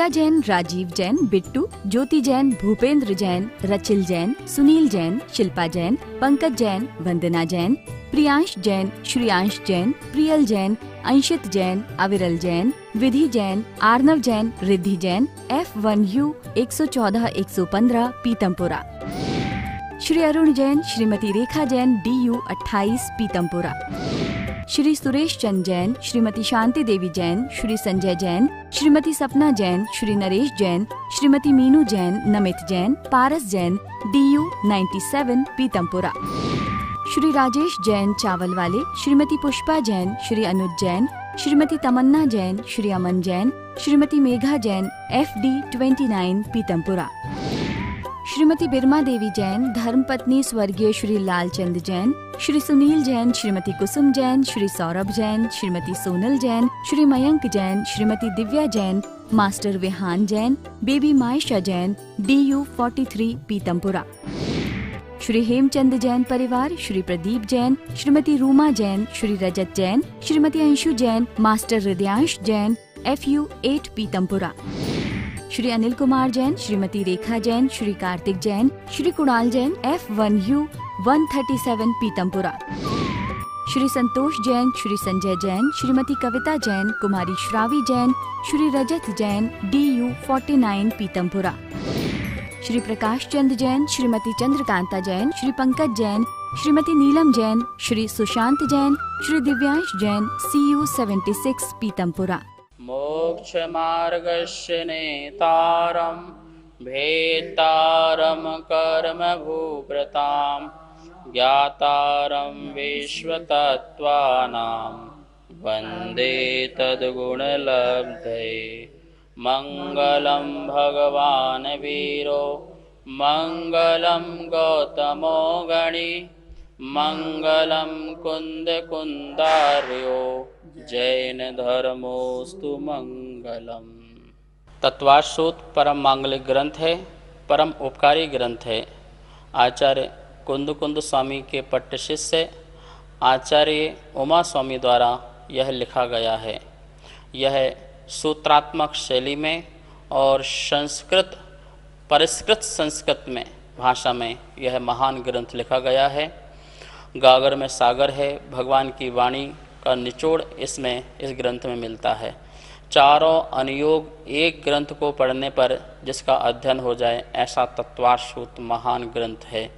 जैन, राजीव जैन, बिट्टू, ज्योति जैन, भूपेंद्र जैन, रचिल जैन, सुनील जैन, शिल्पा जैन, पंकज जैन, वंदना जैन, प्रियांश जैन, श्रियांश जैन, प्रियल जैन, अंशित जैन, अविरल जैन, विधि Jain, Arnav Jain, Riddhi Jain, F1U 114-115 Pitampura. Shri Arun Jain, Shrimati Rekha Jain, DU 28 Pitampura. Shri Suresh Chand Jain, Shrimati Shanti Devi Jain, Shri Sanjay Jain, Shrimati सपना Jain, Shri Naresh Jain, Shrimati Meenu Jain, Namit Jain, Paras Jain, DU 97 Pitampura. Shri Rajesh Jain, चावल वाले, श्रीमती पुष्पा जैन, श्री अनुज जैन, श्रीमती तमन्ना जैन, श्री अमन जैन, श्रीमती मेघा जैन, FD 29 पीतमपुरा। श्रीमती बिरमा देवी जैन, धर्मपत्नी स्वर्गीय Shri Lalchand Jain, Shri Sunil Jain, Shrimati Kusum Jain, Shri Saurabh Jain, Shrimati Sonal Jain, Shri Mayank Jain, Shrimati Divya Jain, master Vihan Jain, baby Maisha Jain, DU 43 Pitampura. Shri Hemchand Jain परिवार, Shri Pradeep Jain, Shrimati Ruma Jain, Shri Rajat Jain, Shrimati Anshu Jain, master Hridyansh Jain, FU 8 Pitampura. Shri Anil Kumar Jain, Shrimati Rekha Jain, Shri Kartik Jain, Shri Kunal Jain, F1U 137 Pitampura. Shri Santosh Jain, Shri Sanjay Jain, Shrimati Kavita Jain, कुमारी श्रावी जैन, श्री रजत जैन, DU 49 पीतमपुरा। श्री प्रकाश चंद जैन, श्रीमती चंद्रकांता जैन, श्री पंकज जैन, श्रीमती नीलम जैन, श्री सुशांत जैन, श्री दिव्यांश जैन, CU 76 पीतमपुरा। मोक्ष मार्गस्य नेतारं भेत्तारं कर्म भूभृतां ज्ञातारं विश्वतत्त्वानां वन्दे तद्गुणलब्धये। मंगलं भगवान् वीरो मंगलं गौतमो गणी मंगलं कुंदकुंदार्यो जैन धर्मोस्तु मंगलम। तत्वासूत्र परम मांगलिक ग्रंथ है, परम उपकारी ग्रंथ है। आचार्य कुंद स्वामी के पट्ट शिष्य आचार्य उमा स्वामी द्वारा यह लिखा गया है। यह सूत्रात्मक शैली में और संस्कृत परिष्कृत संस्कृत में भाषा में यह महान ग्रंथ लिखा गया है। गागर में सागर है, भगवान की वाणी का निचोड़ इसमें इस ग्रंथ में मिलता है। चारों अनुयोग एक ग्रंथ को पढ़ने पर जिसका अध्ययन हो जाए, ऐसा तत्वासूत्र महान ग्रंथ है।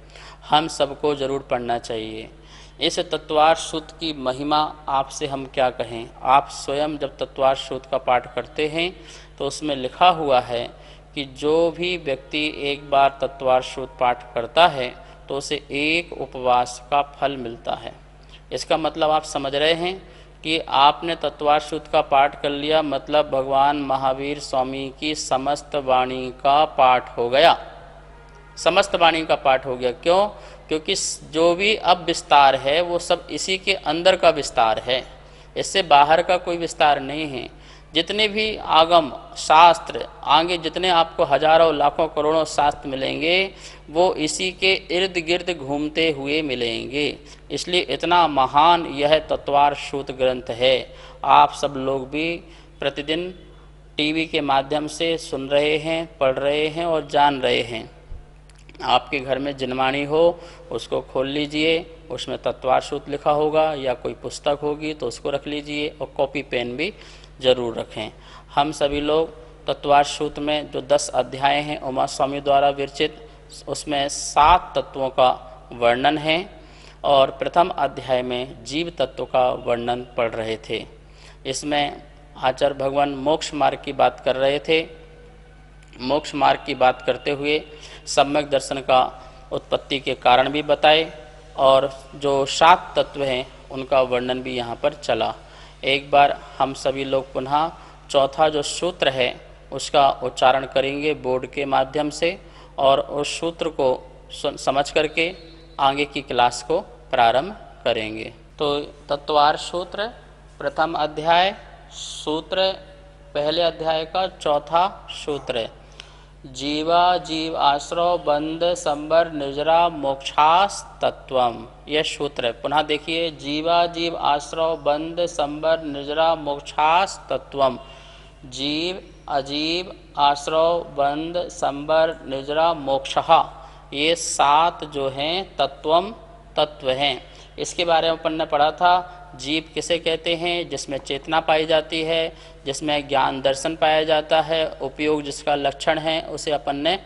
हम सबको जरूर पढ़ना चाहिए। इस तत्वासूत्र की महिमा आपसे हम क्या कहें। आप स्वयं जब तत्वासूत्र का पाठ करते हैं तो उसमें लिखा हुआ है कि जो भी व्यक्ति एक बार तत्वासूत्र पाठ करता है तो उसे एक उपवास का फल मिलता है। इसका मतलब आप समझ रहे हैं कि आपने तत्वासूत्र का पाठ कर लिया, मतलब भगवान महावीर स्वामी की समस्त वाणी का पाठ हो गया। समस्त वाणी का पाठ हो गया। क्यों? क्योंकि जो भी अब विस्तार है वो सब इसी के अंदर का विस्तार है, इससे बाहर का कोई विस्तार नहीं है। जितने भी आगम शास्त्र आगे जितने आपको हजारों लाखों करोड़ों शास्त्र मिलेंगे वो इसी के इर्द गिर्द घूमते हुए मिलेंगे। इसलिए इतना महान यह तत्वासूत्र ग्रंथ है। आप सब लोग भी प्रतिदिन टीवी के माध्यम से सुन रहे हैं, पढ़ रहे हैं और जान रहे हैं। आपके घर में जिनवाणी हो उसको खोल लीजिए, उसमें तत्वासूत्र लिखा होगा या कोई पुस्तक होगी तो उसको रख लीजिए और कॉपी पेन भी जरूर रखें। हम सभी लोग तत्वासूत्र में जो 10 अध्याय हैं उमा स्वामी द्वारा विरचित, उसमें 7 तत्वों का वर्णन है और प्रथम अध्याय में जीव तत्व का वर्णन पढ़ रहे थे। इसमें आचार्य भगवान मोक्ष मार्ग की बात कर रहे थे। मोक्ष मार्ग की बात करते हुए सम्यक दर्शन का उत्पत्ति के कारण भी बताए और जो 7 तत्व हैं उनका वर्णन भी यहाँ पर चला। एक बार हम सभी लोग पुनः चौथा जो सूत्र है उसका उच्चारण करेंगे बोर्ड के माध्यम से और उस सूत्र को समझ करके आगे की क्लास को प्रारंभ करेंगे। तो तत्वार सूत्र प्रथम अध्याय सूत्र पहले अध्याय का चौथा सूत्र है। जीवा जीव आश्रव बंध संबर निजरा मोक्षास तत्वम, यह सूत्र है। पुनः देखिए, जीवा जीव आश्रव बंध संबर निजरा मोक्षास तत्वम। जीव अजीब, आश्रव, बंध, संबर, निजरा, मोक्षः, ये 7 जो हैं तत्व हैं। इसके बारे में अपन ने पढ़ा था। जीव किसे कहते हैं? जिसमें चेतना पाई जाती है, जिसमें ज्ञान दर्शन पाया जाता है, उपयोग जिसका लक्षण है, उसे अपन ने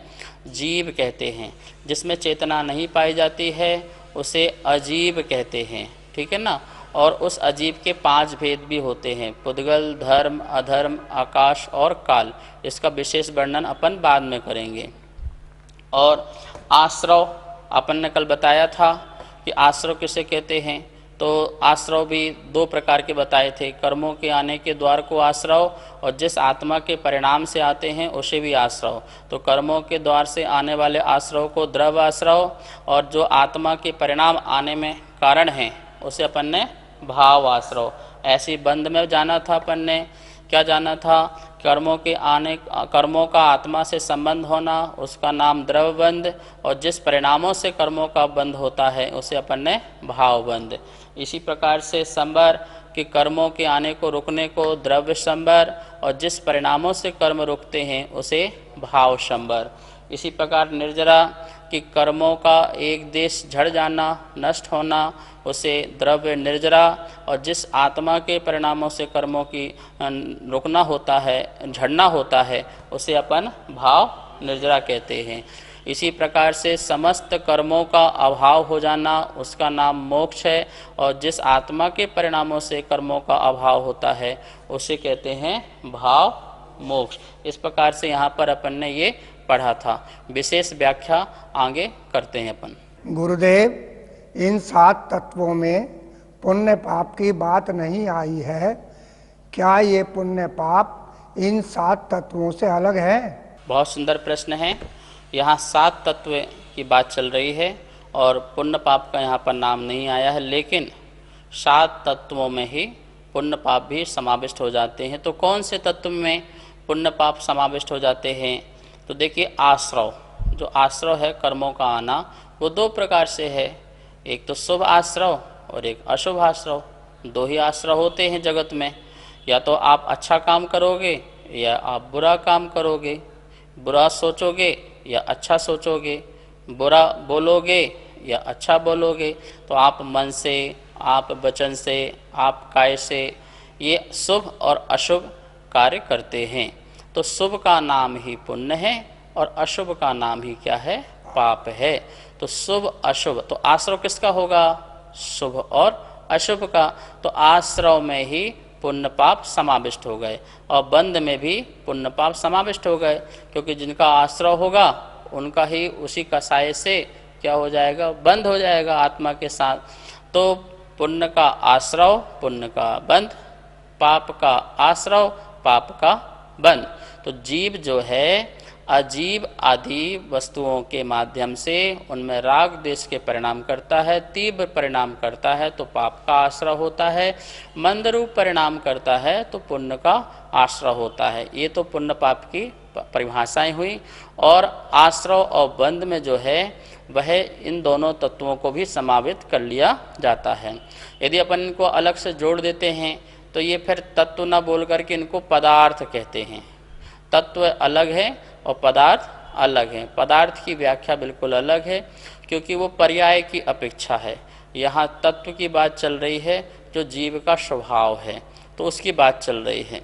जीव कहते हैं। जिसमें चेतना नहीं पाई जाती है उसे अजीब कहते हैं, ठीक है ना। और उस अजीब के 5 भेद भी होते हैं, पुद्गल, धर्म, अधर्म, आकाश और काल। इसका विशेष वर्णन अपन बाद में करेंगे। और आश्रव अपन ने कल बताया था कि आश्रव किसे कहते हैं। तो आश्रव भी 2 प्रकार के बताए थे, कर्मों के आने के द्वार को आश्रव, और जिस आत्मा के परिणाम से आते हैं उसे भी आश्रव। तो कर्मों के द्वार से आने वाले आश्रव को द्रव्य आश्रव, और जो आत्मा के परिणाम आने में कारण हैं उसे अपन ने भाव आश्रव। ऐसी बंध में जाना था अपन ने, क्या जाना था? कर्मों का आत्मा से संबंध होना, उसका नाम द्रव्य बंध, और जिस परिणामों से कर्मों का बंध होता है उसे अपन ने भाव बंध। इसी प्रकार से संबर कि कर्मों के आने को रुकने को द्रव्य संबर, और जिस परिणामों से कर्म रुकते हैं उसे भाव संबर। इसी प्रकार निर्जरा कि कर्मों का एक देश झड़ जाना, नष्ट होना, उसे द्रव्य निर्जरा, और जिस आत्मा के परिणामों से कर्मों की रुकना होता है, झड़ना होता है, उसे अपन भाव निर्जरा कहते हैं। इसी प्रकार से समस्त कर्मों का अभाव हो जाना, उसका नाम मोक्ष है, और जिस आत्मा के परिणामों से कर्मों का अभाव होता है उसे कहते हैं भाव मोक्ष। इस प्रकार से यहाँ पर अपन ने ये पढ़ा था। विशेष व्याख्या आगे करते हैं अपन। गुरुदेव, इन 7 तत्वों में पुण्य पाप की बात नहीं आई है, क्या ये पुण्य पाप इन 7 तत्वों से अलग है? बहुत सुंदर प्रश्न है। यहाँ 7 तत्व की बात चल रही है और पुण्य पाप का यहाँ पर नाम नहीं आया है, लेकिन 7 तत्वों में ही पुण्य पाप भी समाविष्ट हो जाते हैं। तो कौन से तत्व में पुण्य पाप समाविष्ट हो जाते हैं? तो देखिए, आश्रव, जो आश्रव है कर्मों का आना, वो 2 प्रकार से है। एक तो शुभ आश्रव और एक अशुभ आश्रव। 2 ही आश्रव होते हैं जगत में। या तो आप अच्छा काम करोगे या आप बुरा काम करोगे, बुरा सोचोगे या अच्छा सोचोगे, बुरा बोलोगे या अच्छा बोलोगे। तो आप मन से, आप वचन से, आप काय से ये शुभ और अशुभ कार्य करते हैं। तो शुभ का नाम ही पुण्य है और अशुभ का नाम ही क्या है? पाप है। तो शुभ अशुभ, तो आश्रव किसका होगा? शुभ और अशुभ का। तो आश्रव में ही पुण्य पाप समाविष्ट हो गए और बंध में भी पुण्य पाप समाविष्ट हो गए, क्योंकि जिनका आश्रव होगा उनका ही उसी कसाय से क्या हो जाएगा? बंध हो जाएगा आत्मा के साथ। तो पुण्य का आश्रव, पुण्य का बंध, पाप का आश्रव, पाप का बंध। तो जीव जो है अजीब आदि वस्तुओं के माध्यम से उनमें राग द्वेष के परिणाम करता है, तीव्र परिणाम करता है तो पाप का आश्रय होता है, मंद रूप परिणाम करता है तो पुण्य का आश्रय होता है। ये तो पुण्य पाप की परिभाषाएं हुई। और आश्रय और बंध में जो है वह इन दोनों तत्वों को भी समावित कर लिया जाता है। यदि अपन इनको अलग से जोड़ देते हैं तो ये फिर तत्व न बोल करके इनको पदार्थ कहते हैं। तत्व अलग है और पदार्थ अलग है। पदार्थ की व्याख्या बिल्कुल अलग है, क्योंकि वो पर्याय की अपेक्षा है। यहाँ तत्व की बात चल रही है जो जीव का स्वभाव है, तो उसकी बात चल रही है।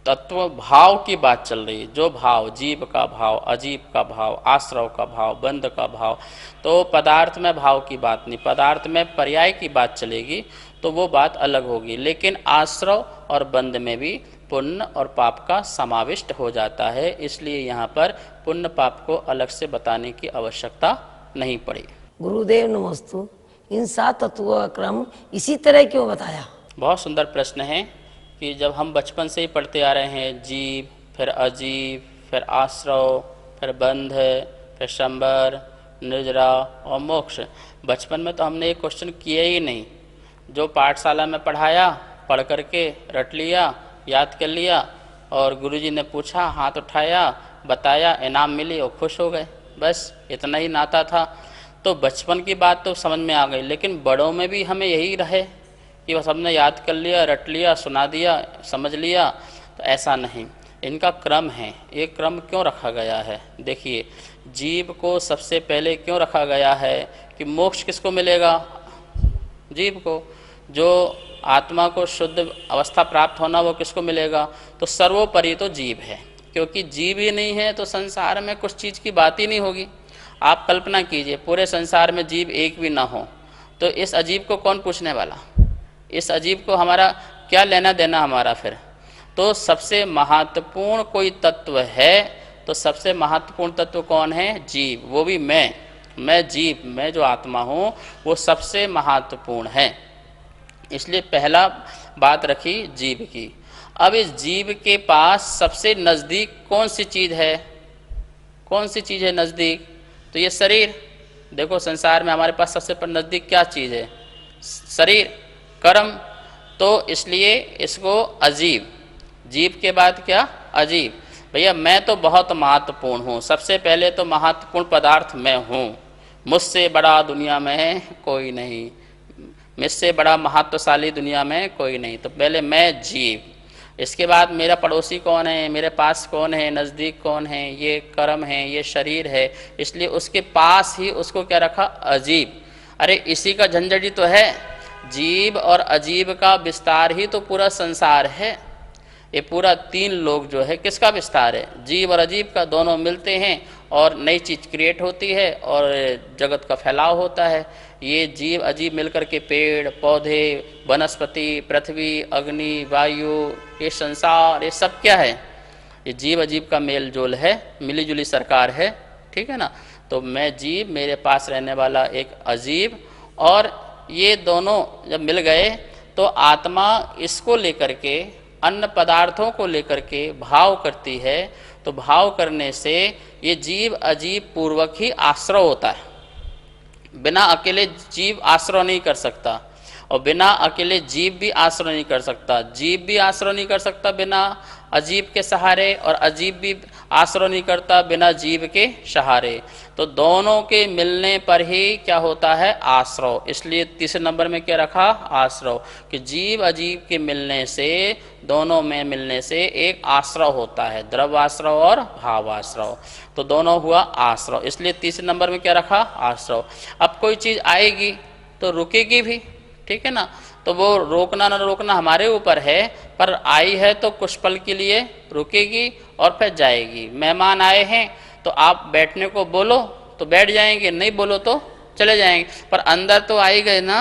तत्व भाव की बात चल रही है, जो भाव, जीव का भाव, अजीब का भाव, आश्रव का भाव, बंध का भाव। तो पदार्थ में भाव की बात नहीं, पदार्थ में पर्याय की बात चलेगी, तो वो बात अलग होगी। लेकिन आश्रव और बंध में भी पुण्य और पाप का समाविष्ट हो जाता है, इसलिए यहाँ पर पुण्य पाप को अलग से बताने की आवश्यकता नहीं पड़ी। गुरुदेव नमस्तु। इन 7 तत्वों का क्रम इसी तरह क्यों बताया? बहुत सुंदर प्रश्न है कि जब हम बचपन से ही पढ़ते आ रहे हैं, जीव, फिर अजीब, फिर आश्रव, फिर बंध, फिर शंबर, निर्जरा और मोक्ष। बचपन में तो हमने ये क्वेश्चन किया ही नहीं। जो पाठशाला में पढ़ाया, पढ़ करके रट लिया, याद कर लिया, और गुरुजी ने पूछा, हाथ उठाया, बताया, इनाम मिली और खुश हो गए, बस इतना ही नाता था। तो बचपन की बात तो समझ में आ गई, लेकिन बड़ों में भी हमें यही रहे कि बस हमने याद कर लिया, रट लिया, सुना दिया, समझ लिया, तो ऐसा नहीं। इनका क्रम है। ये क्रम क्यों रखा गया है? देखिए, जीव को सबसे पहले क्यों रखा गया है कि मोक्ष किसको मिलेगा? जीव को। जो आत्मा को शुद्ध अवस्था प्राप्त होना वो किसको मिलेगा? तो सर्वोपरि तो जीव है, क्योंकि जीव ही नहीं है तो संसार में कुछ चीज़ की बात ही नहीं होगी। आप कल्पना कीजिए, पूरे संसार में जीव एक भी ना हो तो इस अजीब को कौन पूछने वाला? इस अजीब को हमारा क्या लेना देना हमारा फिर? तो सबसे महत्वपूर्ण कोई तत्व है तो सबसे महत्वपूर्ण तत्व कौन है? जीव। वो भी मैं जीव, मैं जो आत्मा हूँ वो सबसे महत्वपूर्ण है। इसलिए पहला बात रखी जीव की। अब इस जीव के पास सबसे नज़दीक कौन सी चीज़ है? कौन सी चीज़ है नज़दीक? तो ये शरीर। देखो, संसार में हमारे पास सबसे नज़दीक क्या चीज़ है? शरीर, कर्म। तो इसलिए इसको अजीब, जीव के बाद क्या? अजीब। भैया मैं तो बहुत महत्वपूर्ण हूँ, सबसे पहले तो महत्वपूर्ण पदार्थ मैं हूँ, मुझसे बड़ा दुनिया में कोई नहीं, मुझसे बड़ा महत्वशाली दुनिया में कोई नहीं। तो पहले मैं जीव, इसके बाद मेरा पड़ोसी कौन है, मेरे पास कौन है, नज़दीक कौन है? ये कर्म है, ये शरीर है। इसलिए उसके पास ही उसको क्या रखा? अजीब। अरे इसी का झंझट ही तो है, जीव और अजीब का विस्तार ही तो पूरा संसार है। ये पूरा तीन लोग जो है किसका विस्तार है? जीव और अजीब का। दोनों मिलते हैं और नई चीज़ क्रिएट होती है और जगत का फैलाव होता है। ये जीव अजीब मिलकर के पेड़ पौधे, वनस्पति, पृथ्वी, अग्नि, वायु, ये संसार, ये सब क्या है? ये जीव अजीब का मेल जोल है, मिली जुली सरकार है। ठीक है ना? तो मैं जीव, मेरे पास रहने वाला एक अजीब, और ये दोनों जब मिल गए तो आत्मा इसको लेकर के, अन्य पदार्थों को लेकर के भाव करती है। तो भाव करने से ये जीव अजीब पूर्वक ही आश्रय होता है। बिना अकेले जीव आश्रय नहीं कर सकता और बिना अकेले जीव भी आश्रय नहीं कर सकता। जीव भी आश्रय नहीं कर सकता बिना अजीब के सहारे, और अजीब भी आश्रय नहीं करता बिना जीव के सहारे। तो दोनों के मिलने पर ही क्या होता है? आश्रय। इसलिए तीसरे नंबर में क्या रखा? आश्रय। कि जीव अजीब के मिलने से, दोनों में मिलने से एक आश्रय होता है, द्रव्याश्रय और भावाश्रय। तो दोनों हुआ आश्रय, इसलिए तीसरे नंबर में क्या रखा? आश्रय। अब कोई चीज़ आएगी तो रुकेगी भी, ठीक है ना? तो वो रोकना न रोकना हमारे ऊपर है, पर आई है तो कुछ पल के लिए रुकेगी और फिर जाएगी। मेहमान आए हैं तो आप बैठने को बोलो तो बैठ जाएंगे, नहीं बोलो तो चले जाएंगे, पर अंदर तो आ ही गए ना,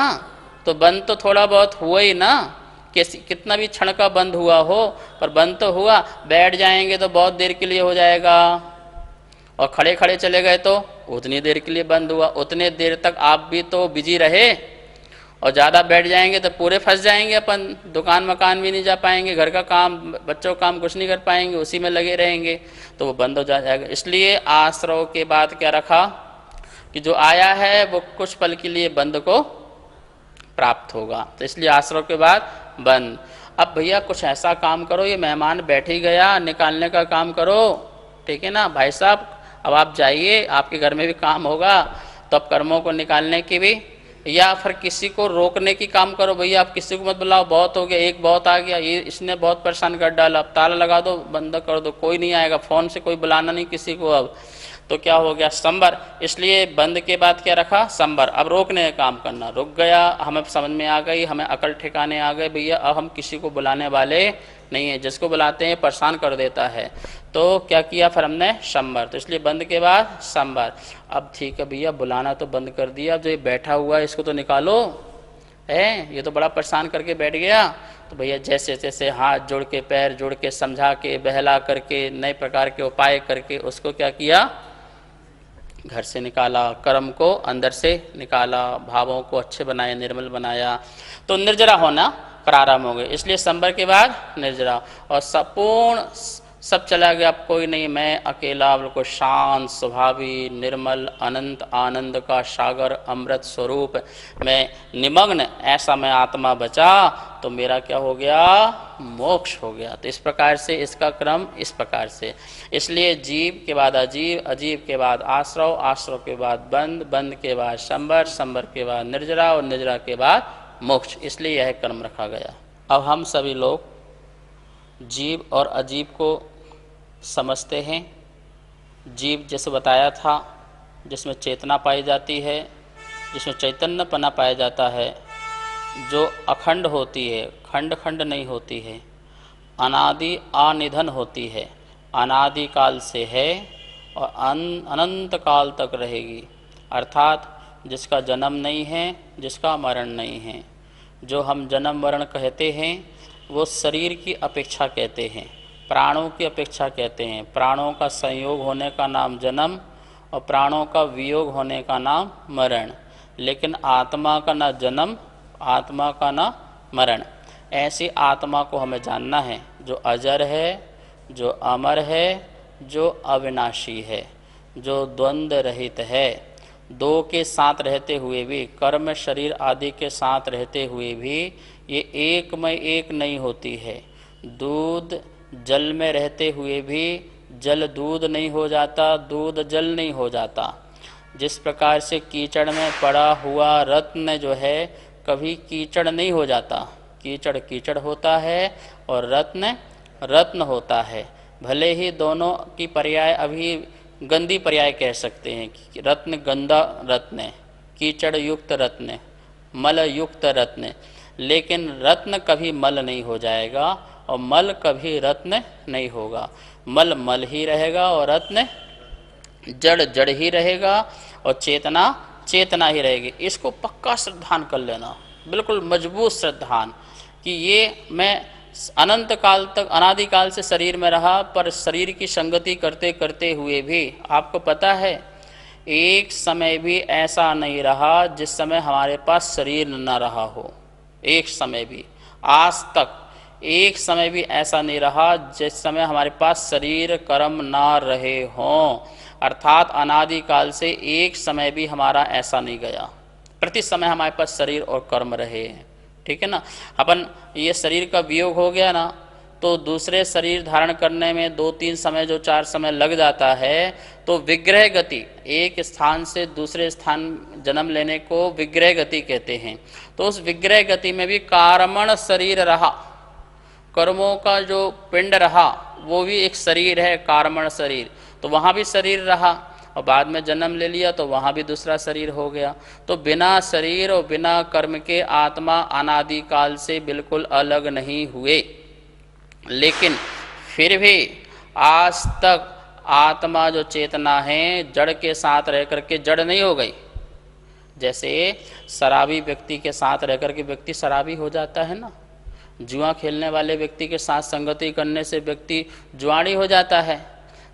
तो बंद तो थोड़ा बहुत हुआ ही ना। कितना भी क्षण का बंद हुआ हो, पर बंद तो हुआ। बैठ जाएंगे तो बहुत देर के लिए हो जाएगा, और खड़े खड़े चले गए तो उतनी देर के लिए बंद हुआ। उतने देर तक आप भी तो बिजी रहे, और ज़्यादा बैठ जाएंगे तो पूरे फंस जाएंगे अपन, दुकान मकान भी नहीं जा पाएंगे, घर का काम, बच्चों का काम कुछ नहीं कर पाएंगे, उसी में लगे रहेंगे, तो वो बंद हो जाएगा। इसलिए आश्रय के बाद क्या रखा? कि जो आया है वो कुछ पल के लिए बंद को प्राप्त होगा। तो इसलिए आश्रय के बाद बंद। अब भैया कुछ ऐसा काम करो, ये मेहमान बैठ ही गया, निकालने का काम करो, ठीक है ना भाई साहब? अब आप जाइए, आपके घर में भी काम होगा, तो अब कर्मों को निकालने की भी, या फिर किसी को रोकने की काम करो। भैया आप किसी को मत बुलाओ, बहुत हो गया, एक बहुत आ गया, ये इसने बहुत परेशान कर डाला, अब ताला लगा दो, बंद कर दो, कोई नहीं आएगा, फ़ोन से कोई बुलाना नहीं किसी को। अब तो क्या हो गया? संबर। इसलिए बंद के बाद क्या रखा? संबर। अब रोकने का काम करना, रुक गया, हमें समझ में आ गई, हमें अकल ठिकाने आ गए, भैया अब हम किसी को बुलाने वाले नहीं है, जिसको बुलाते हैं परेशान कर देता है। तो क्या किया फिर हमने? संबर। तो इसलिए बंद के बाद संबर। अब ठीक है भैया, बुलाना तो बंद कर दिया, अब जो ये बैठा हुआ है इसको तो निकालो, है ये तो बड़ा परेशान करके बैठ गया। तो भैया जैसे जैसे हाथ जोड़ के, पैर जोड़ के, समझा के, बहला करके, नए प्रकार के उपाय करके उसको क्या किया? घर से निकाला, कर्म को अंदर से निकाला, भावों को अच्छे बनाया, निर्मल बनाया, तो निर्जरा होना प्रारंभ हो गए। इसलिए संबर के बाद निर्जरा, और संपूर्ण सब चला गया, अब कोई नहीं, मैं अकेला, बिल्कुल शांत स्वभावी, निर्मल, अनंत आनंद का सागर, अमृत स्वरूप मैं निमग्न, ऐसा मैं आत्मा बचा, तो मेरा क्या हो गया? मोक्ष हो गया। तो इस प्रकार से इसका क्रम इस प्रकार से। इसलिए जीव के बाद अजीब, अजीब के बाद आश्रव, आश्रव के बाद बंद, बंद के बाद संबर, संबर के बाद निर्जरा, और निर्जरा के बाद मोक्ष। इसलिए यह क्रम रखा गया। अब हम सभी लोग जीव और अजीब को समझते हैं। जीव जैसे बताया था, जिसमें चेतना पाई जाती है, जिसमें चैतन्यपना पाया जाता है, जो अखंड होती है, खंड खंड नहीं होती है, अनादि अनिधन होती है, अनादि काल से है और अनंत काल तक रहेगी। अर्थात जिसका जन्म नहीं है, जिसका मरण नहीं है। जो हम जन्म मरण कहते हैं वो शरीर की अपेक्षा कहते हैं, प्राणों की अपेक्षा कहते हैं। प्राणों का संयोग होने का नाम जन्म और प्राणों का वियोग होने का नाम मरण। लेकिन आत्मा का ना जन्म, आत्मा का ना मरण। ऐसी आत्मा को हमें जानना है जो अजर है, जो अमर है, जो अविनाशी है, जो द्वंद्व रहित है। दो के साथ रहते हुए भी, कर्म शरीर आदि के साथ रहते हुए भी ये एक में एक नहीं होती है। दूध जल में रहते हुए भी जल दूध नहीं हो जाता, दूध जल नहीं हो जाता। जिस प्रकार से कीचड़ में पड़ा हुआ रत्न जो है कभी कीचड़ नहीं हो जाता, कीचड़ कीचड़ होता है और रत्न रत्न होता है। भले ही दोनों की पर्याय अभी गंदी पर्याय कह सकते हैं कि रत्न गंदा रत्न है, कीचड़ युक्त रत्न, मल युक्त रत्न, लेकिन रत्न कभी मल नहीं हो जाएगा और मल कभी रत्न नहीं होगा। मल मल ही रहेगा और रत्न जड़ जड़ ही रहेगा और चेतना चेतना ही रहेगी। इसको पक्का श्रद्धान कर लेना, बिल्कुल मजबूत श्रद्धान कि ये मैं अनंत काल तक, अनादिकाल से शरीर में रहा, पर शरीर की संगति करते करते हुए भी आपको पता है एक समय भी ऐसा नहीं रहा जिस समय हमारे पास शरीर न रहा हो। एक समय भी, आज तक एक समय भी ऐसा नहीं रहा जिस समय हमारे पास शरीर कर्म ना रहे हों। अर्थात अनादिकाल से एक समय भी हमारा ऐसा नहीं गया, प्रति समय हमारे पास शरीर और कर्म रहे हैं। ठीक है ना। अपन ये शरीर का वियोग हो गया ना तो दूसरे शरीर धारण करने में 2-3 समय जो 4 समय लग जाता है, तो विग्रह गति, एक स्थान से दूसरे स्थान जन्म लेने को विग्रह गति कहते हैं। तो उस विग्रह गति में भी कारमण शरीर रहा, कर्मों का जो पिंड रहा वो भी एक शरीर है, कारमण शरीर, तो वहाँ भी शरीर रहा और बाद में जन्म ले लिया तो वहाँ भी दूसरा शरीर हो गया। तो बिना शरीर और बिना कर्म के आत्मा अनादिकाल से बिल्कुल अलग नहीं हुए। लेकिन फिर भी आज तक आत्मा जो चेतना है जड़ के साथ रह करके जड़ नहीं हो गई। जैसे शराबी व्यक्ति के साथ रह करके व्यक्ति शराबी हो जाता है ना, जुआ खेलने वाले व्यक्ति के साथ संगति करने से व्यक्ति जुआड़ी हो जाता है।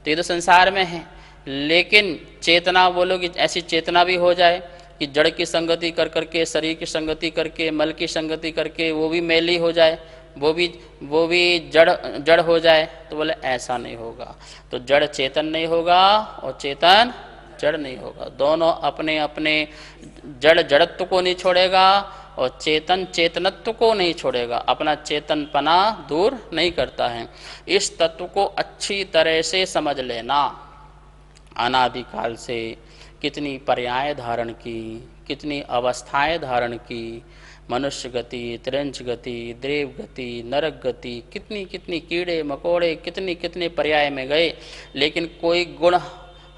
तो ये तो संसार में है। लेकिन चेतना बोलो कि ऐसी चेतना भी हो जाए कि जड़ की संगति कर करके, शरीर की संगति करके, मल की संगति करके वो भी मैली हो जाए, वो भी जड़ हो जाए, तो बोले ऐसा नहीं होगा। तो जड़ चेतन नहीं होगा और चेतन जड़ नहीं होगा। दोनों अपने अपने जड़ जड़त्व को नहीं छोड़ेगा और चेतन चेतनत्व को नहीं छोड़ेगा, अपना चेतनपना दूर नहीं करता है। इस तत्व को अच्छी तरह से समझ लेना। अनादिकाल से कितनी पर्याय धारण की, कितनी अवस्थाएं धारण की, मनुष्य गति, त्रिंच गति, देव गति, नरक गति, कितनी कितनी कीड़े मकोड़े कितनी कितने पर्याय में गए, लेकिन कोई गुण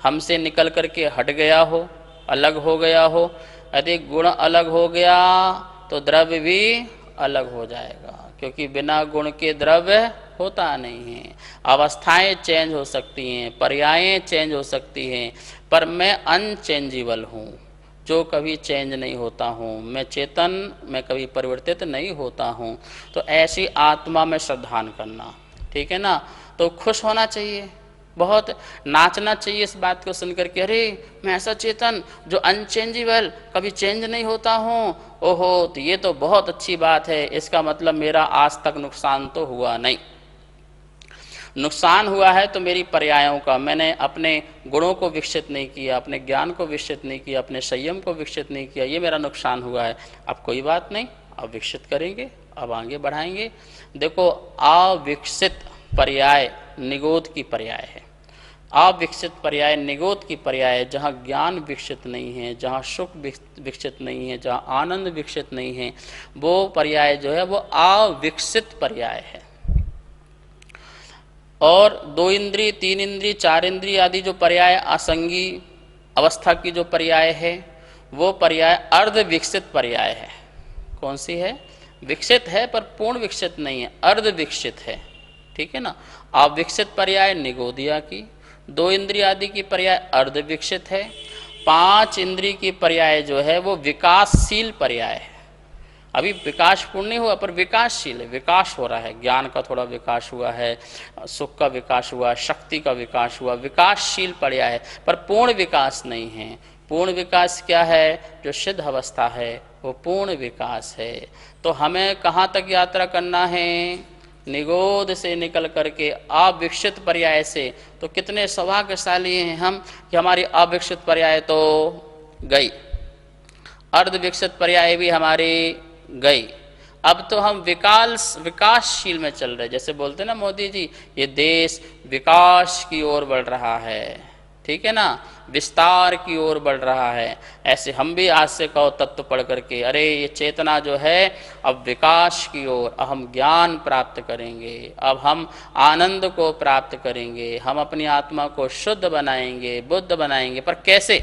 हमसे निकल करके हट गया हो, अलग हो गया हो। यदि गुण अलग हो गया तो द्रव्य भी अलग हो जाएगा, क्योंकि बिना गुण के द्रव्य होता नहीं है। अवस्थाएं चेंज हो सकती हैं, पर्यायें चेंज हो सकती हैं, पर मैं अनचेंजेबल हूँ, जो कभी चेंज नहीं होता हूँ। मैं चेतन, मैं कभी परिवर्तित नहीं होता हूँ। तो ऐसी आत्मा में श्रद्धान करना, ठीक है ना। तो खुश होना चाहिए, बहुत नाचना चाहिए इस बात को सुनकर के, अरे मैं ऐसा चेतन जो अनचेंजेबल, कभी चेंज नहीं होता हूँ, ओहो, तो ये तो बहुत अच्छी बात है। इसका मतलब मेरा आज तक नुकसान तो हुआ नहीं। नुकसान हुआ है तो मेरी पर्यायों का, मैंने अपने गुणों को विकसित नहीं किया, अपने ज्ञान को विकसित नहीं किया, अपने संयम को विकसित नहीं किया, ये मेरा नुकसान हुआ है। अब कोई बात नहीं, अब विकसित करेंगे, अब आगे बढ़ाएंगे। देखो, अविकसित पर्याय निगोद की पर्याय है। अविकसित पर्याय निगोद की पर्याय है। जहाँ ज्ञान विकसित नहीं है, जहाँ सुख विकसित नहीं है, जहाँ आनंद विकसित नहीं है, वो पर्याय जो है वो अविकसित पर्याय है। और 2 इंद्रिय, 3 इंद्रिय, 4 इंद्रिय आदि जो पर्याय असंगी अवस्था की जो पर्याय है वो पर्याय अर्ध विकसित पर्याय है। कौन सी है? विकसित है पर पूर्ण विकसित नहीं है, अर्ध विकसित है। ठीक है ना। अविकसित पर्याय निगोदिया की, 2 इंद्रिय आदि की पर्याय अर्ध विकसित है, 5 इंद्रिय की पर्याय जो है वो विकासशील पर्याय है। अभी विकास पूर्ण नहीं हुआ पर विकासशील है, विकास हो रहा है। ज्ञान का थोड़ा विकास हुआ है, सुख का विकास हुआ, शक्ति का विकास हुआ, विकासशील पर्याय है पर पूर्ण विकास नहीं है। पूर्ण विकास क्या है? जो सिद्ध अवस्था है वो पूर्ण विकास है। तो हमें कहाँ तक यात्रा करना है? निगोद से निकल करके अविकसित पर्याय से। तो कितने सौभाग्यशाली हैं हम कि हमारी अविकसित पर्याय तो गई, अर्ध विकसित पर्याय भी हमारी गई। अब तो हम विकासशील में चल रहे। जैसे बोलते ना मोदी जी, ये देश विकास की ओर बढ़ रहा है, ठीक है ना, विस्तार की ओर बढ़ रहा है। ऐसे हम भी आज से कहो तत्व पढ़ करके, अरे ये चेतना जो है अब विकास की ओर, अब हम ज्ञान प्राप्त करेंगे, अब हम आनंद को प्राप्त करेंगे, हम अपनी आत्मा को शुद्ध बनाएंगे, बुद्ध बनाएंगे। पर कैसे?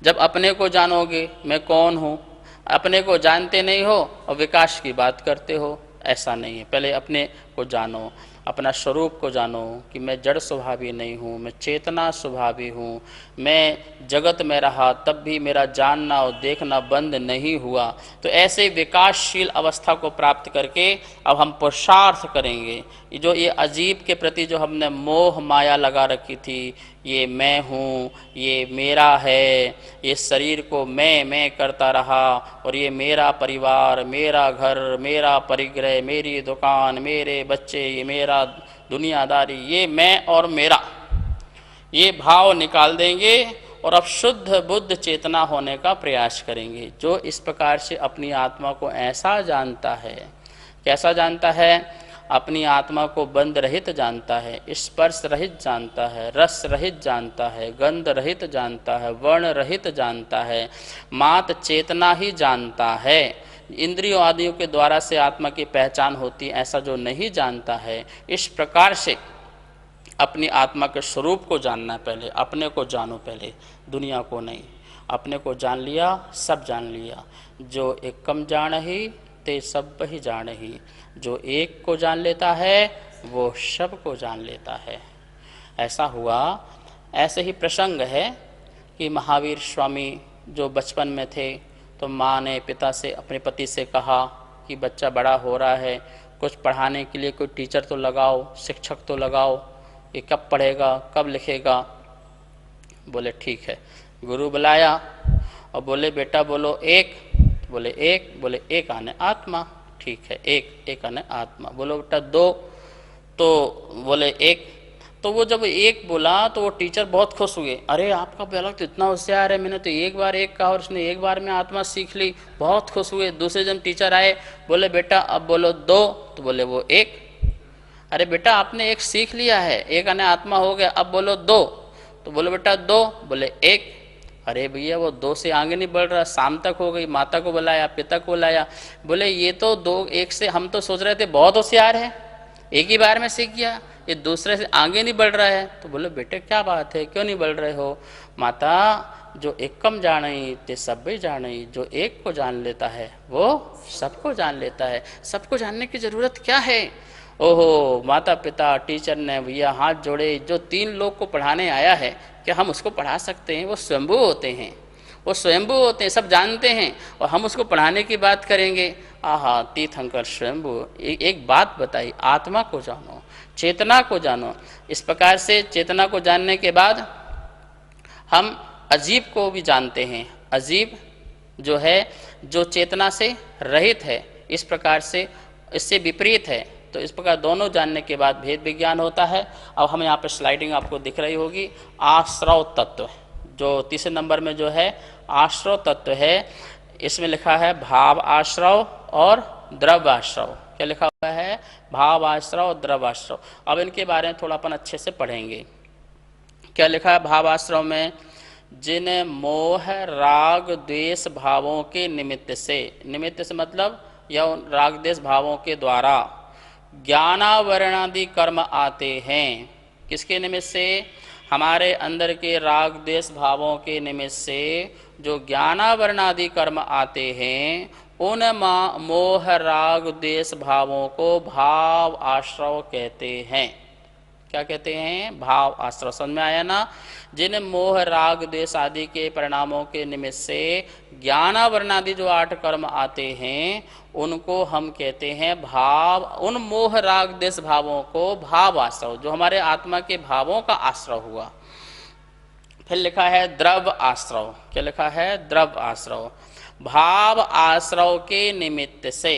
जब अपने को जानोगे मैं कौन हूँ, अपने को जानते नहीं हो और विकास की बात करते हो, ऐसा नहीं है। पहले अपने को जानो, अपना स्वरूप को जानो कि मैं जड़ स्वभावी नहीं हूँ, मैं चेतना स्वभावी हूँ। मैं जगत में रहा तब भी मेरा जानना और देखना बंद नहीं हुआ। तो ऐसे विकासशील अवस्था को प्राप्त करके अब हम पुरुषार्थ करेंगे। जो ये अजीब के प्रति जो हमने मोह माया लगा रखी थी, ये मैं हूँ, ये मेरा है, ये शरीर को मैं करता रहा, और ये मेरा परिवार, मेरा घर, मेरा परिग्रह, मेरी दुकान, मेरे बच्चे, ये मेरा दुनियादारी, ये मैं और मेरा, ये भाव निकाल देंगे और अब शुद्ध बुद्ध चेतना होने का प्रयास करेंगे। जो इस प्रकार से अपनी आत्मा को ऐसा जानता है, कैसा जानता है? अपनी आत्मा को बंध रहित जानता है, स्पर्श रहित जानता है, रस रहित जानता है, गंध रहित जानता है, वर्ण रहित जानता है, मात्र चेतना ही जानता है। इंद्रियों आदियों के द्वारा से आत्मा की पहचान होती, ऐसा जो नहीं जानता है। इस प्रकार से अपनी आत्मा के स्वरूप को जानना है। पहले अपने को जानो, पहले दुनिया को नहीं। अपने को जान लिया, सब जान लिया। जो एकम जानहि ते सब ही जानहि। जो एक को जान लेता है वो सब को जान लेता है। ऐसा हुआ। ऐसे ही प्रसंग है कि महावीर स्वामी जो बचपन में थे तो माँ ने पिता से, अपने पति से कहा कि बच्चा बड़ा हो रहा है, कुछ पढ़ाने के लिए कोई टीचर तो लगाओ, शिक्षक तो लगाओ, ये कब पढ़ेगा, कब लिखेगा? बोले ठीक है। गुरु बुलाया और बोले बेटा बोलो एक। बोले एक। बोले एक आने आत्मा। ठीक है, एक आने आत्मा। बोलो बेटा दो। तो बोले एक। तो वो जब एक बोला तो वो टीचर बहुत खुश हुए। अरे आपका बालक तो इतना होशियार है, मैंने तो एक बार एक कहा और उसने एक बार में आत्मा सीख ली। बहुत खुश हुए। दूसरे दिन टीचर आए, बोले बेटा अब बोलो दो। तो बोले वो एक। अरे बेटा आपने एक सीख लिया है, एक आने आत्मा हो गया, अब बोलो दो। तो बोले बेटा दो। बोले एक। अरे भैया वो दो से आगे नहीं बढ़ रहा, शाम तक हो गई। माता को बुलाया, पिता को बुलाया। बोले ये तो दो एक से हम तो सोच रहे थे बहुत होशियार है, एक ही बार में सीख गया, ये दूसरे से आगे नहीं बढ़ रहा है। तो बोले बेटे क्या बात है, क्यों नहीं बढ़ रहे हो? माता जो एकम जानई ते सब भी जानई। जो एक को जान लेता है वो सबको जान लेता है। सबको जानने की जरूरत क्या है? ओहो, माता पिता टीचर ने भैया हाथ जोड़े। जो 3 लोग को पढ़ाने आया है, क्या हम उसको पढ़ा सकते हैं? वो स्वयंभू होते हैं, वो स्वयंभू होते हैं, सब जानते हैं, और हम उसको पढ़ाने की बात करेंगे? आहा, तीर्थंकर स्वयंभू। एक बात बताई, आत्मा को जानो, चेतना को जानो। इस प्रकार से चेतना को जानने के बाद हम अजीब को भी जानते हैं। अजीब जो है, जो चेतना से रहित है, इस प्रकार से इससे विपरीत है। तो इस प्रकार दोनों जानने के बाद भेद विज्ञान होता है। अब हम यहाँ पे स्लाइडिंग आपको दिख रही होगी। आश्रव तत्व जो तीसरे नंबर में जो है आश्रव तत्व है, इसमें लिखा है भाव आश्रव और द्रव्य आश्रव। क्या लिखा हुआ है? भाव आश्रव और द्रव्य आश्रव। अब इनके बारे में थोड़ा अपन अच्छे से पढ़ेंगे। क्या लिखा है भाव आश्रव में? जिन मोह राग द्वेष भावों के निमित्त से, निमित्त से मतलब या राग द्वेष भावों के द्वारा ज्ञानावरणादि कर्म आते हैं। किसके निमित्त से? हमारे अंदर के राग द्वेष भावों के निमित्त से जो ज्ञानावरणादि कर्म आते हैं, उन मोह राग द्वेष भावों को भाव आश्रव कहते हैं। क्या कहते हैं? भाव आश्रव। समझ में आया ना? जिन मोह राग द्वेष आदि के परिणामों के निमित्त से ज्ञानावरणादि जो 8 कर्म आते हैं, उनको हम कहते हैं भाव। उन मोह राग द्वेष भावों को भाव आश्रव, जो हमारे आत्मा के भावों का आश्रव हुआ। फिर लिखा है द्रव्य आश्रव। क्या लिखा है? द्रव्य आश्रव। भाव आश्रव के निमित्त से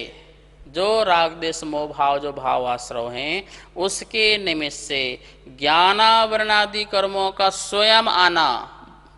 जो राग द्वेष मोह भाव जो भाव आश्रव हैं, उसके निमित्त से ज्ञानावरणादि कर्मों का स्वयं आना,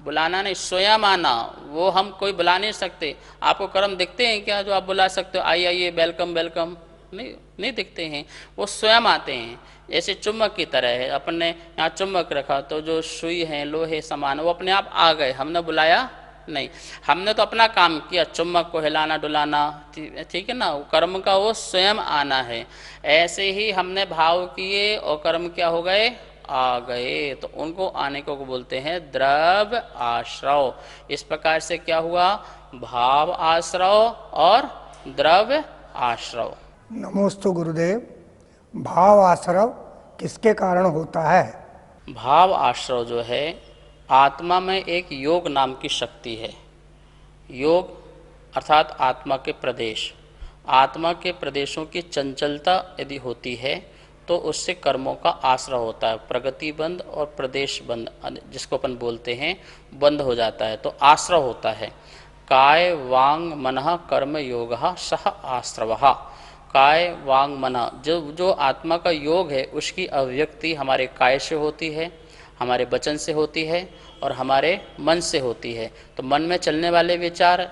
बुलाना नहीं, स्वयं आना। वो हम कोई बुला नहीं सकते। आपको कर्म दिखते हैं क्या जो आप बुला सकते हो? आइए आइए, वेलकम वेलकम? नहीं दिखते हैं, वो स्वयं आते हैं। जैसे चुम्बक की तरह है, अपन ने यहाँ चुम्बक रखा तो जो सुई है लोहे समान, वो अपने आप आ गए, हमने बुलाया नहीं। हमने तो अपना काम किया, चुम्बक को हिलाना डुलाना, ठीक है ना? कर्म का वो स्वयं आना है। ऐसे ही हमने भाव किए और कर्म क्या हो गए? आ गए। तो उनको आने को बोलते हैं द्रव्य आश्रव। इस प्रकार से क्या हुआ? भाव आश्रव और द्रव्य आश्रव। नमोस्तु गुरुदेव। भाव आश्रव किसके कारण होता है? भाव आश्रव जो है, आत्मा में एक योग नाम की शक्ति है। योग अर्थात आत्मा के प्रदेश। आत्मा के प्रदेशों की चंचलता यदि होती है तो उससे कर्मों का आश्रय होता है। प्रगति बंध और प्रदेश बंध, जिसको अपन बोलते हैं, बंद हो जाता है, तो आश्रय होता है। काय वांग मनः कर्म योगः सह आश्रवः। काय वांग मन, जो आत्मा का योग है, उसकी अभिव्यक्ति हमारे काय से होती है, हमारे वचन से होती है और हमारे मन से होती है। तो मन में चलने वाले विचार,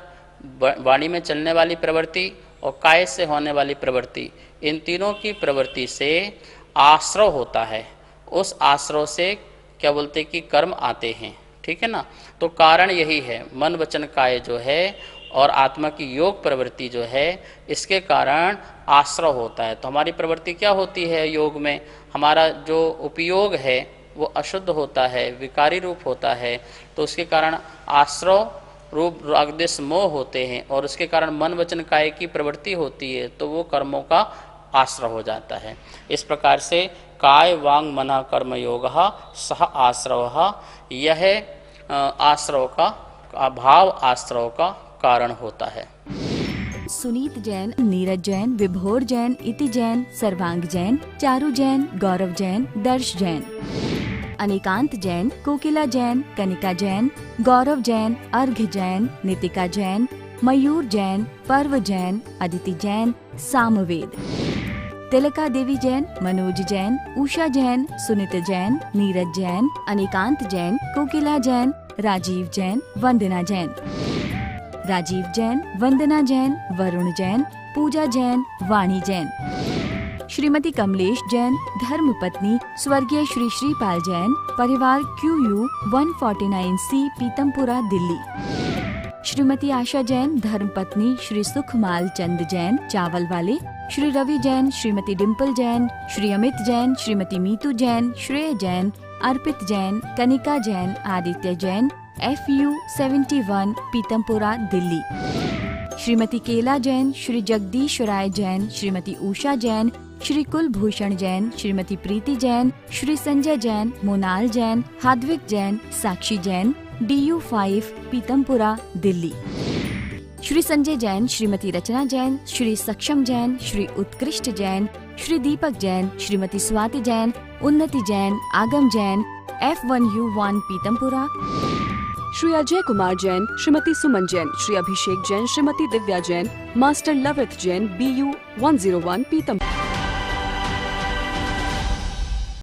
वाणी में चलने वाली प्रवृत्ति और काय से होने वाली प्रवृत्ति, इन तीनों की प्रवृत्ति से आश्रव होता है। उस आश्रव से क्या बोलते कि कर्म आते हैं, ठीक है ना? तो कारण यही है, मन वचन काय जो है और आत्मा की योग प्रवृत्ति जो है, इसके कारण आश्रव होता है। तो हमारी प्रवृत्ति क्या होती है योग में? हमारा जो उपयोग है वो अशुद्ध होता है, विकारी रूप होता है। तो उसके कारण आश्रव रूप राग द्वेष मोह होते हैं और उसके कारण मन वचन काय की प्रवृत्ति होती है, तो वो कर्मों का आश्रव हो जाता है। इस प्रकार से काय वांग मन कर्म योगः सह आश्रवः, यह आश्रव का भाव आश्रव का कारण होता है। सुनीत जैन, नीरज जैन, विभोर जैन, इति जैन, सर्वांग जैन, चारू जैन, गौरव जैन, दर्श जैन, अनिकांत जैन, कोकिला जैन, कनिका जैन, गौरव जैन, अर्घ जैन, नितिका जैन, मयूर जैन, पर्व जैन, अदिति जैन, सामवेद, तिलका देवी जैन, मनोज जैन, उषा जैन, सुनीत जैन, नीरज जैन, अनिकांत जैन, कोकिला जैन, राजीव जैन, वंदना जैन, राजीव जैन, वंदना जैन, वरुण जैन, पूजा जैन, वाणी जैन, श्रीमती कमलेश जैन, धर्मपत्नी स्वर्गीय श्री श्रीपाल जैन, परिवार QU 149C, पीतमपुरा, दिल्ली। श्रीमती आशा जैन, धर्मपत्नी श्री सुखमाल चंद जैन, चावल वाले, श्री रवि जैन, श्रीमती डिम्पल जैन, श्री अमित जैन, श्रीमती मीतू जैन, श्रेय जैन, अर्पित जैन, कनिका जैन, आदित्य जैन, FU 71, पीतमपुरा, दिल्ली। श्रीमती केला जैन, श्री जगदीश राय जैन, श्रीमती उषा जैन, श्री कुलभूषण जैन, श्रीमती प्रीति जैन, श्री संजय जैन, मोनाल जैन, हाद्विक जैन, साक्षी जैन, DU 5, पीतमपुरा, दिल्ली। श्री संजय जैन, श्रीमती रचना जैन, श्री सक्षम जैन, श्री उत्कृष्ट जैन, श्री दीपक जैन, श्रीमती स्वाति जैन, उन्नति जैन, आगम जैन, F1U1, पीतमपुरा। श्री अजय कुमार जैन, श्रीमती सुमन जैन, श्री अभिषेक जैन, श्रीमती दिव्या जैन, मास्टर लवित जैन, BU 101, पीतम।